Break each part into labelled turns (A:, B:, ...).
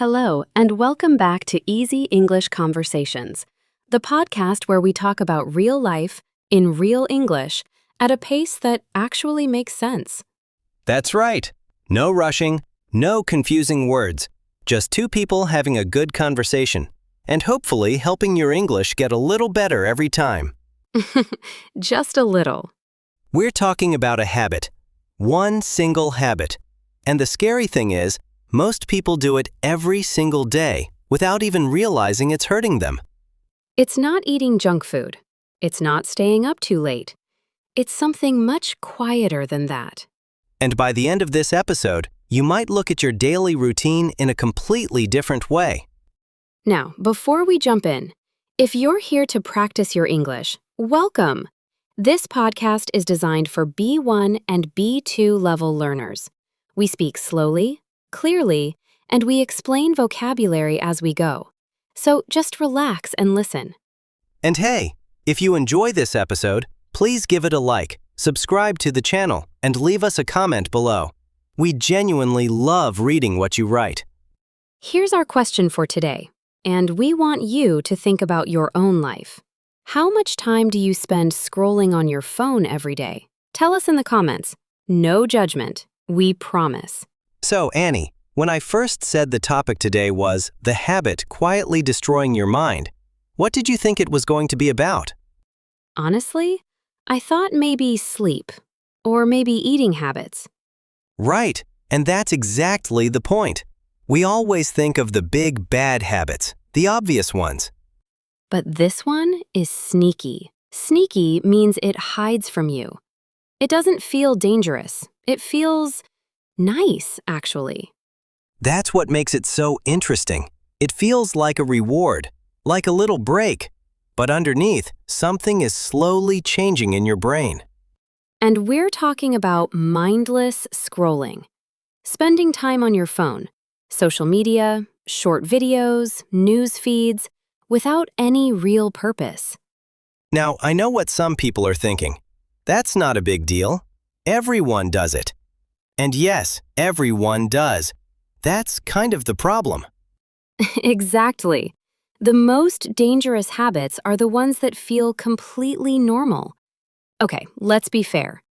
A: Hello, and welcome back to Easy English Conversations, the podcast where we talk about real life in real English at a pace that actually makes sense.
B: That's right. No rushing, no confusing words. Just two people having a good conversation, and hopefully helping your English get a little better every time.
A: Just a little.
B: We're talking about a habit. One single habit. And the scary thing is, most people do it every single day without even realizing it's hurting them.
A: It's not eating junk food. It's not staying up too late. It's something much quieter than that.
B: And by the end of this episode, you might look at your daily routine in a completely different way.
A: Now, before we jump in, if you're here to practice your English, welcome. This podcast is designed for B1 and B2 level learners. We speak slowly, clearly, and we explain vocabulary as we go. So just relax and listen.
B: And hey, if you enjoy this episode, please give it a like, subscribe to the channel, and leave us a comment below. We genuinely love reading what you write.
A: Here's our question for today, and we want you to think about your own life. How much time do you spend scrolling on your phone every day? Tell us in the comments. No judgment, we promise.
B: So, Annie, when I first said the topic today was the habit quietly destroying your mind, what did you think it was going to be about?
A: Honestly, I thought maybe sleep, or maybe eating habits.
B: Right, and that's exactly the point. We always think of the big bad habits, the obvious ones.
A: But this one is sneaky. Sneaky means it hides from you. It doesn't feel dangerous. It feels nice, actually.
B: That's what makes it so interesting. It feels like a reward, like a little break. But underneath, something is slowly changing in your brain.
A: And we're talking about mindless scrolling. Spending time on your phone, social media, short videos, news feeds, without any real purpose.
B: Now, I know what some people are thinking. That's not a big deal. Everyone does it. And yes, everyone does. That's kind of the problem.
A: Exactly. The most dangerous habits are the ones that feel completely normal. Okay, let's be fair.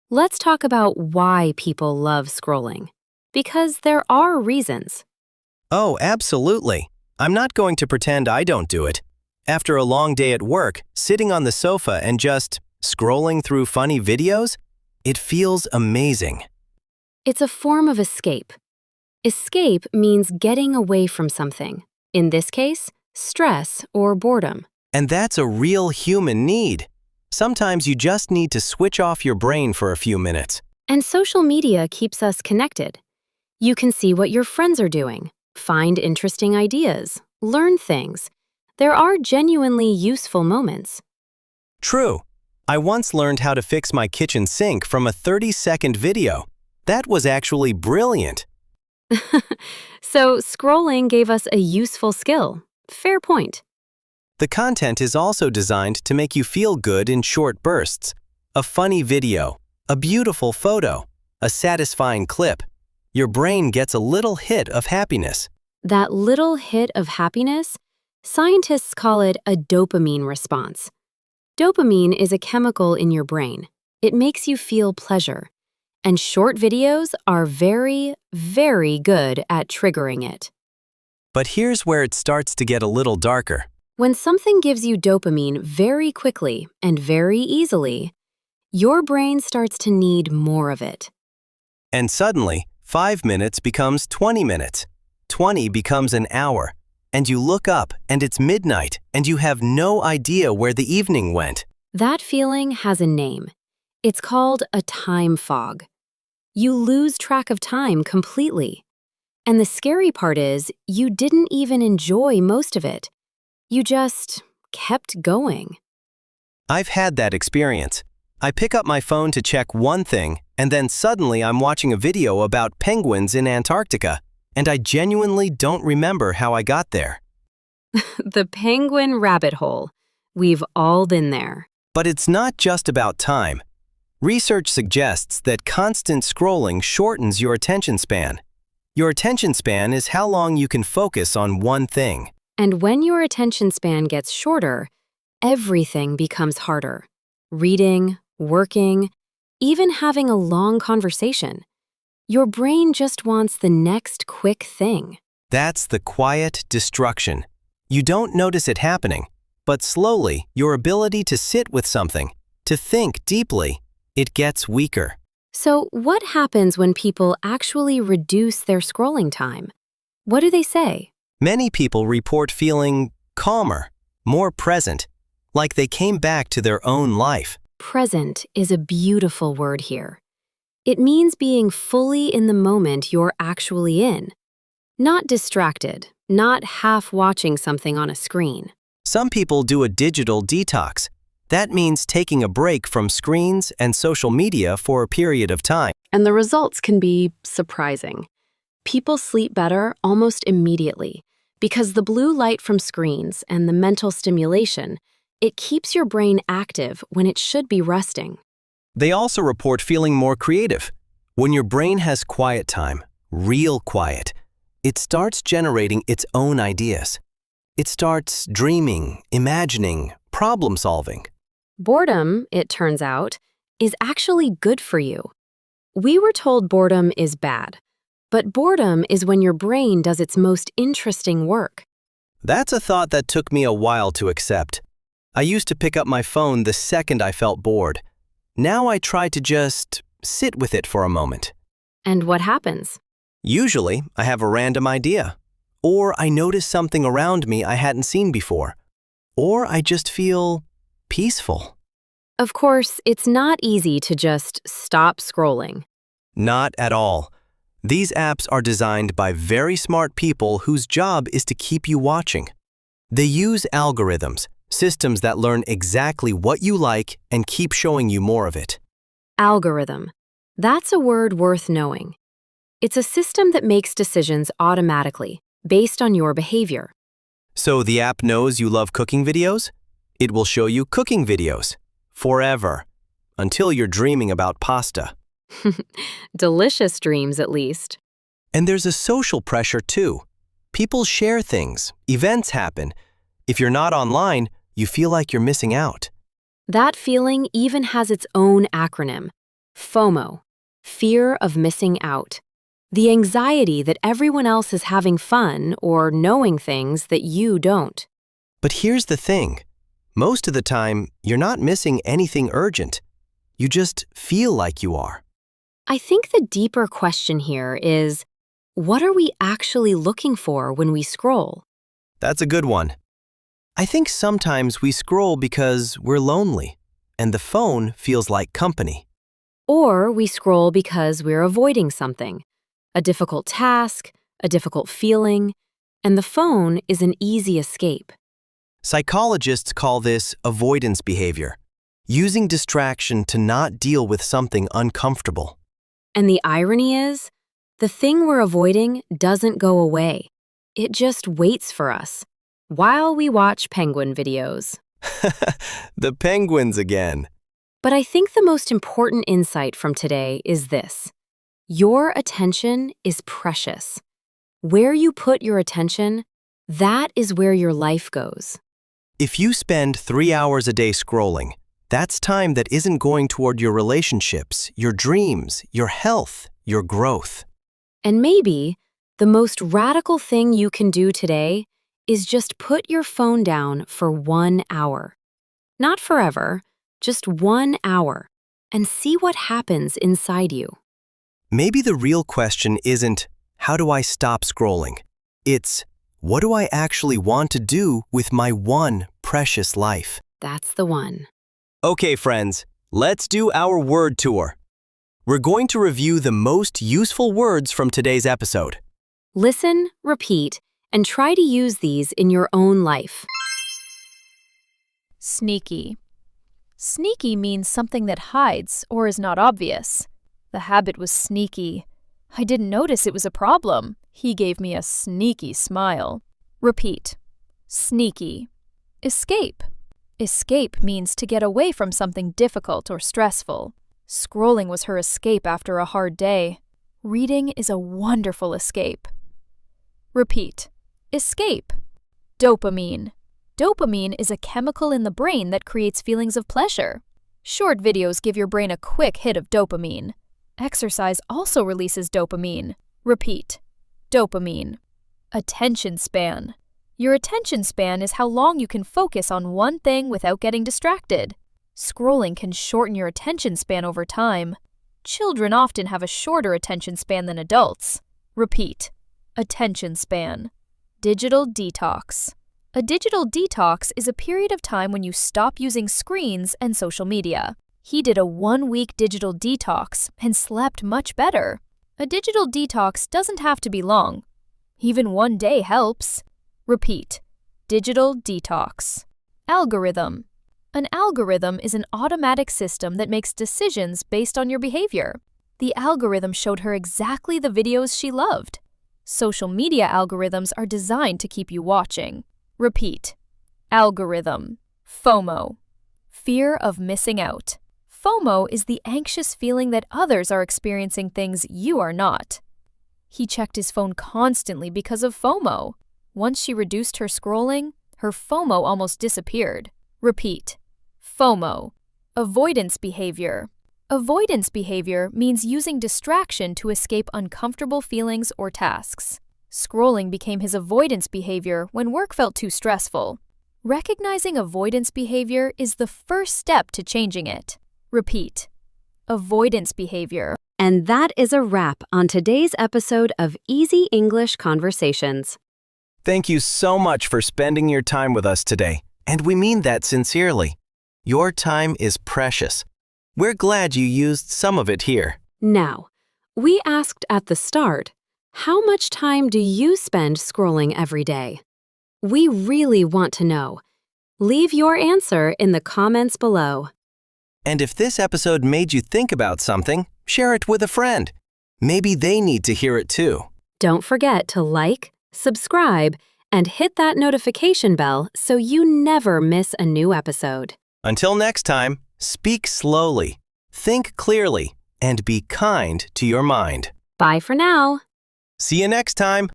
A: Let's talk about why people love scrolling. Because there are reasons.
B: Oh, absolutely. I'm not going to pretend I don't do it. After a long day at work, sitting on the sofa and just scrolling through funny videos, it feels amazing.
A: It's a form of escape. Escape means getting away from something. In this case, stress or boredom.
B: And that's a real human need. Sometimes you just need to switch off your brain for a few minutes.
A: And social media keeps us connected. You can see what your friends are doing, find interesting ideas, learn things. There are genuinely useful moments.
B: True. I once learned how to fix my kitchen sink from a 30-second video. That was actually brilliant.
A: So scrolling gave us a useful skill. Fair point.
B: The content is also designed to make you feel good in short bursts. A funny video, a beautiful photo, a satisfying clip. Your brain gets a little hit of happiness.
A: That little hit of happiness, scientists call it a dopamine response. Dopamine is a chemical in your brain. It makes you feel pleasure. And short videos are very, very good at triggering it.
B: But here's where it starts to get a little darker.
A: When something gives you dopamine very quickly and very easily, your brain starts to need more of it.
B: And suddenly, 5 minutes becomes 20 minutes. 20 becomes an hour. And you look up and it's midnight and you have no idea where the evening went.
A: That feeling has a name. It's called a time fog. You lose track of time completely. And the scary part is, you didn't even enjoy most of it. You just kept going.
B: I've had that experience. I pick up my phone to check one thing, and then suddenly I'm watching a video about penguins in Antarctica, and I genuinely don't remember how I got there.
A: The penguin rabbit hole. We've all been there.
B: But it's not just about time. Research suggests that constant scrolling shortens your attention span. Your attention span is how long you can focus on one thing.
A: And when your attention span gets shorter, everything becomes harder. Reading, working, even having a long conversation. Your brain just wants the next quick thing.
B: That's the quiet destruction. You don't notice it happening, but slowly your ability to sit with something, to think deeply, it gets weaker.
A: So, what happens when people actually reduce their scrolling time? What do they say?
B: Many people report feeling calmer, more present, like they came back to their own life.
A: Present is a beautiful word here. It means being fully in the moment you're actually in. Not distracted, not half watching something on a screen.
B: Some people do a digital detox. That means taking a break from screens and social media for a period of time.
A: And the results can be surprising. People sleep better almost immediately because the blue light from screens and the mental stimulation, it keeps your brain active when it should be resting.
B: They also report feeling more creative. When your brain has quiet time, real quiet, it starts generating its own ideas. It starts dreaming, imagining, problem solving.
A: Boredom, it turns out, is actually good for you. We were told boredom is bad, but boredom is when your brain does its most interesting work.
B: That's a thought that took me a while to accept. I used to pick up my phone the second I felt bored. Now I try to just sit with it for a moment.
A: And what happens?
B: Usually, I have a random idea. Or I notice something around me I hadn't seen before. Or I just feel peaceful.
A: Of course, it's not easy to just stop scrolling.
B: Not at all. These apps are designed by very smart people whose job is to keep you watching. They use algorithms, systems that learn exactly what you like and keep showing you more of it.
A: Algorithm. That's a word worth knowing. It's a system that makes decisions automatically, based on your behavior.
B: So the app knows you love cooking videos? It will show you cooking videos. Forever. Until you're dreaming about pasta.
A: Delicious dreams, at least.
B: And there's a social pressure too. People share things, events happen. If you're not online, you feel like you're missing out.
A: That feeling even has its own acronym, FOMO, fear of missing out. The anxiety that everyone else is having fun or knowing things that you don't.
B: But here's the thing. Most of the time, you're not missing anything urgent. You just feel like you are.
A: I think the deeper question here is, what are we actually looking for when we scroll?
B: That's a good one. I think sometimes we scroll because we're lonely, and the phone feels like company.
A: Or we scroll because we're avoiding something, a difficult task, a difficult feeling, and the phone is an easy escape.
B: Psychologists call this avoidance behavior, using distraction to not deal with something uncomfortable.
A: And the irony is, the thing we're avoiding doesn't go away. It just waits for us while we watch penguin videos.
B: The penguins again.
A: But I think the most important insight from today is this. Your attention is precious. Where you put your attention, that is where your life goes.
B: If you spend 3 hours a day scrolling, that's time that isn't going toward your relationships, your dreams, your health, your growth.
A: And maybe the most radical thing you can do today is just put your phone down for 1 hour. Not forever, just 1 hour, and see what happens inside you.
B: Maybe the real question isn't, how do I stop scrolling? It's, what do I actually want to do with my one precious life?
A: That's the one.
B: Okay, friends, let's do our word tour. We're going to review the most useful words from today's episode.
A: Listen, repeat, and try to use these in your own life.
C: Sneaky. Sneaky means something that hides or is not obvious. The habit was sneaky. I didn't notice it was a problem. He gave me a sneaky smile. Repeat. Sneaky. Escape. Escape means to get away from something difficult or stressful. Scrolling was her escape after a hard day. Reading is a wonderful escape. Repeat. Escape. Dopamine. Dopamine is a chemical in the brain that creates feelings of pleasure. Short videos give your brain a quick hit of dopamine. Exercise also releases dopamine. Repeat. Dopamine. Attention span. Your attention span is how long you can focus on one thing without getting distracted. Scrolling can shorten your attention span over time. Children often have a shorter attention span than adults. Repeat. Attention span. Digital detox. A digital detox is a period of time when you stop using screens and social media. He did a 1-week digital detox and slept much better. A digital detox doesn't have to be long. Even 1 day helps. Repeat. Digital detox. Algorithm. An algorithm is an automatic system that makes decisions based on your behavior. The algorithm showed her exactly the videos she loved. Social media algorithms are designed to keep you watching. Repeat. Algorithm. FOMO. Fear of missing out. FOMO is the anxious feeling that others are experiencing things you are not. He checked his phone constantly because of FOMO. Once she reduced her scrolling, her FOMO almost disappeared. Repeat. FOMO. Avoidance behavior. Avoidance behavior means using distraction to escape uncomfortable feelings or tasks. Scrolling became his avoidance behavior when work felt too stressful. Recognizing avoidance behavior is the first step to changing it. Repeat. Avoidance behavior.
A: And that is a wrap on today's episode of Easy English Conversations.
B: Thank you so much for spending your time with us today, and we mean that sincerely. Your time is precious. We're glad you used some of it here.
A: Now, we asked at the start, how much time do you spend scrolling every day? We really want to know. Leave your answer in the comments below.
B: And if this episode made you think about something, share it with a friend. Maybe they need to hear it too.
A: Don't forget to like, subscribe, and hit that notification bell so you never miss a new episode.
B: Until next time, speak slowly, think clearly, and be kind to your mind.
A: Bye for now.
B: See you next time.